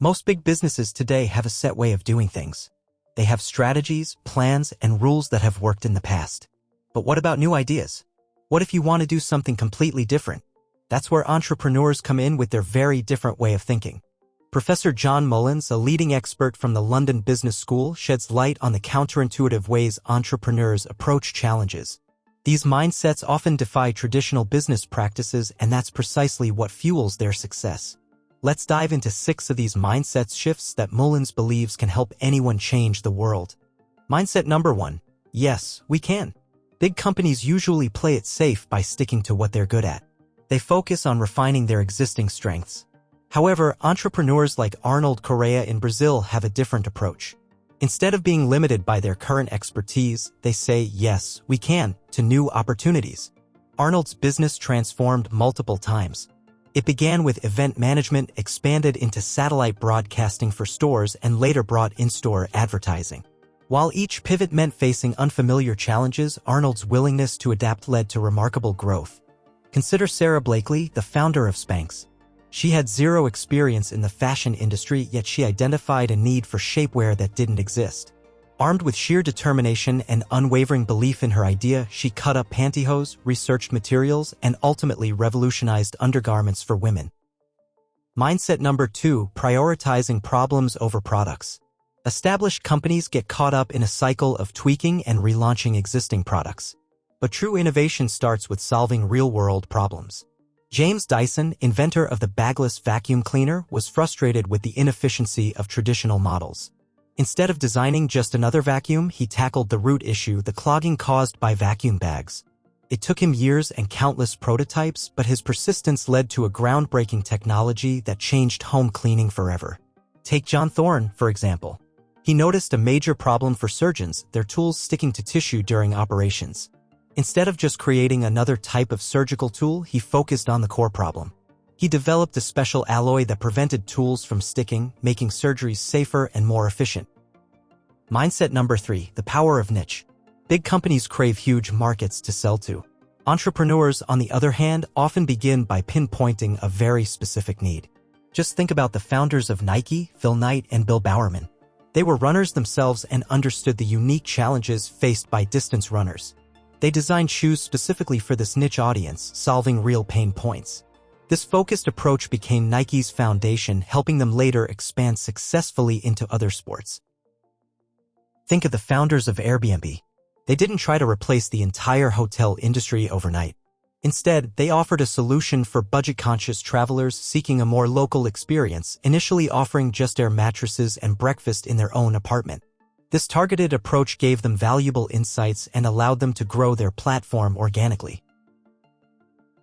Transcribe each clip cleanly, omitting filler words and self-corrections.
Most big businesses today have a set way of doing things. They have strategies, plans, and rules that have worked in the past. But what about new ideas? What if you want to do something completely different? That's where entrepreneurs come in with their very different way of thinking. Professor John Mullins, a leading expert from the London Business School, sheds light on the counterintuitive ways entrepreneurs approach challenges. These mindsets often defy traditional business practices, and that's precisely what fuels their success. Let's dive into 6 of these mindset shifts that Mullins believes can help anyone change the world. Mindset number 1. Yes, we can. Big companies usually play it safe by sticking to what they're good at. They focus on refining their existing strengths. However, entrepreneurs like Arnold Correa in Brazil have a different approach. Instead of being limited by their current expertise, they say, yes, we can, to new opportunities. Arnold's business transformed multiple times. It began with event management, expanded into satellite broadcasting for stores, and later brought in-store advertising. While each pivot meant facing unfamiliar challenges, Arnold's willingness to adapt led to remarkable growth. Consider Sarah Blakely, the founder of Spanx. She had zero experience in the fashion industry, yet she identified a need for shapewear that didn't exist. Armed with sheer determination and unwavering belief in her idea, she cut up pantyhose, researched materials, and ultimately revolutionized undergarments for women. Mindset number 2. Prioritizing problems over products. Established companies get caught up in a cycle of tweaking and relaunching existing products. But true innovation starts with solving real-world problems. James Dyson, inventor of the bagless vacuum cleaner, was frustrated with the inefficiency of traditional models. Instead of designing just another vacuum, he tackled the root issue, the clogging caused by vacuum bags. It took him years and countless prototypes, but his persistence led to a groundbreaking technology that changed home cleaning forever. Take John Thorne, for example. He noticed a major problem for surgeons, their tools sticking to tissue during operations. Instead of just creating another type of surgical tool, he focused on the core problem. He developed a special alloy that prevented tools from sticking, making surgeries safer and more efficient. Mindset number 3. The power of niche. Big companies crave huge markets to sell to. Entrepreneurs, on the other hand, often begin by pinpointing a very specific need. Just think about the founders of Nike, Phil Knight and Bill Bowerman. They were runners themselves and understood the unique challenges faced by distance runners. They designed shoes specifically for this niche audience, solving real pain points. This focused approach became Nike's foundation, helping them later expand successfully into other sports. Think of the founders of Airbnb. They didn't try to replace the entire hotel industry overnight. Instead, they offered a solution for budget-conscious travelers seeking a more local experience, initially offering just air mattresses and breakfast in their own apartment. This targeted approach gave them valuable insights and allowed them to grow their platform organically.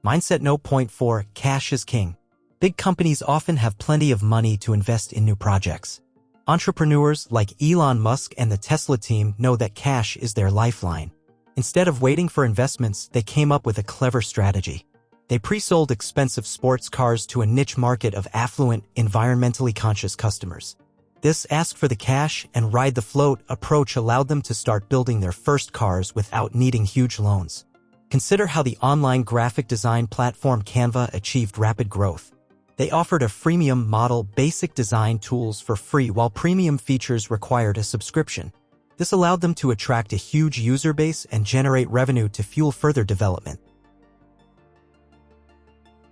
Mindset note point 4. Cash is king. Big companies often have plenty of money to invest in new projects. Entrepreneurs like Elon Musk and the Tesla team know that cash is their lifeline. Instead of waiting for investments, they came up with a clever strategy. They pre-sold expensive sports cars to a niche market of affluent, environmentally conscious customers. This ask for the cash and ride the float approach allowed them to start building their first cars without needing huge loans. Consider how the online graphic design platform Canva achieved rapid growth. They offered a freemium model basic design tools for free while premium features required a subscription. This allowed them to attract a huge user base and generate revenue to fuel further development.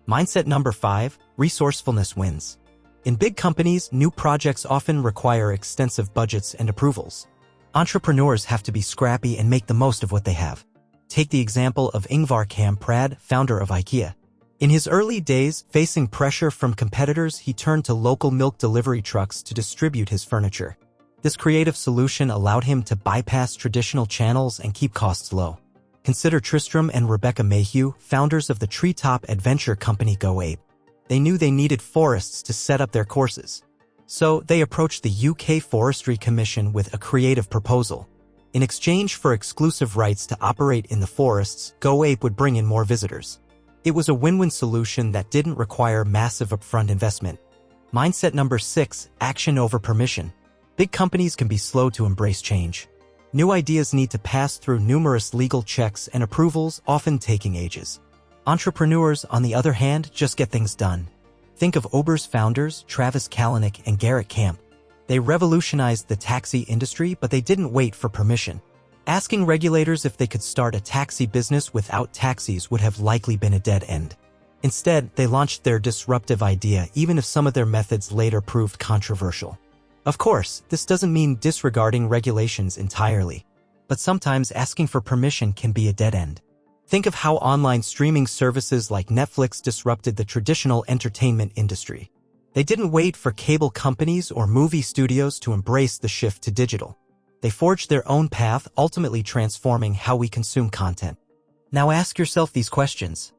Mindset number 5. Resourcefulness wins. In big companies, new projects often require extensive budgets and approvals. Entrepreneurs have to be scrappy and make the most of what they have. Take the example of Ingvar Kamprad, founder of IKEA. In his early days, facing pressure from competitors, he turned to local milk delivery trucks to distribute his furniture. This creative solution allowed him to bypass traditional channels and keep costs low. Consider Tristram and Rebecca Mayhew, founders of the treetop adventure company Go Ape. They knew they needed forests to set up their courses. So they approached the UK Forestry Commission with a creative proposal. In exchange for exclusive rights to operate in the forests, Go Ape would bring in more visitors. It was a win-win solution that didn't require massive upfront investment. Mindset number 6. Action over permission. Big companies can be slow to embrace change. New ideas need to pass through numerous legal checks and approvals, often taking ages. Entrepreneurs, on the other hand, just get things done. Think of Uber's founders, Travis Kalanick and Garrett Camp. They revolutionized the taxi industry, but they didn't wait for permission. Asking regulators if they could start a taxi business without taxis would have likely been a dead end. Instead, they launched their disruptive idea, even if some of their methods later proved controversial. Of course, this doesn't mean disregarding regulations entirely, but sometimes asking for permission can be a dead end. Think of how online streaming services like Netflix disrupted the traditional entertainment industry. They didn't wait for cable companies or movie studios to embrace the shift to digital. They forged their own path, ultimately transforming how we consume content. Now ask yourself these questions.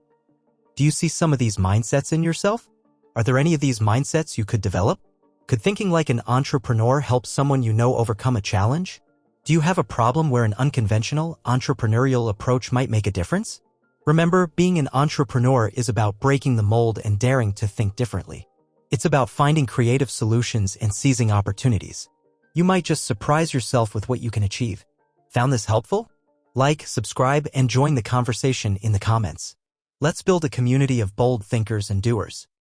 Do you see some of these mindsets in yourself? Are there any of these mindsets you could develop? Could thinking like an entrepreneur help someone you know overcome a challenge? Do you have a problem where an unconventional, entrepreneurial approach might make a difference? Remember, being an entrepreneur is about breaking the mold and daring to think differently. It's about finding creative solutions and seizing opportunities. You might just surprise yourself with what you can achieve. Found this helpful? Like, subscribe, and join the conversation in the comments. Let's build a community of bold thinkers and doers.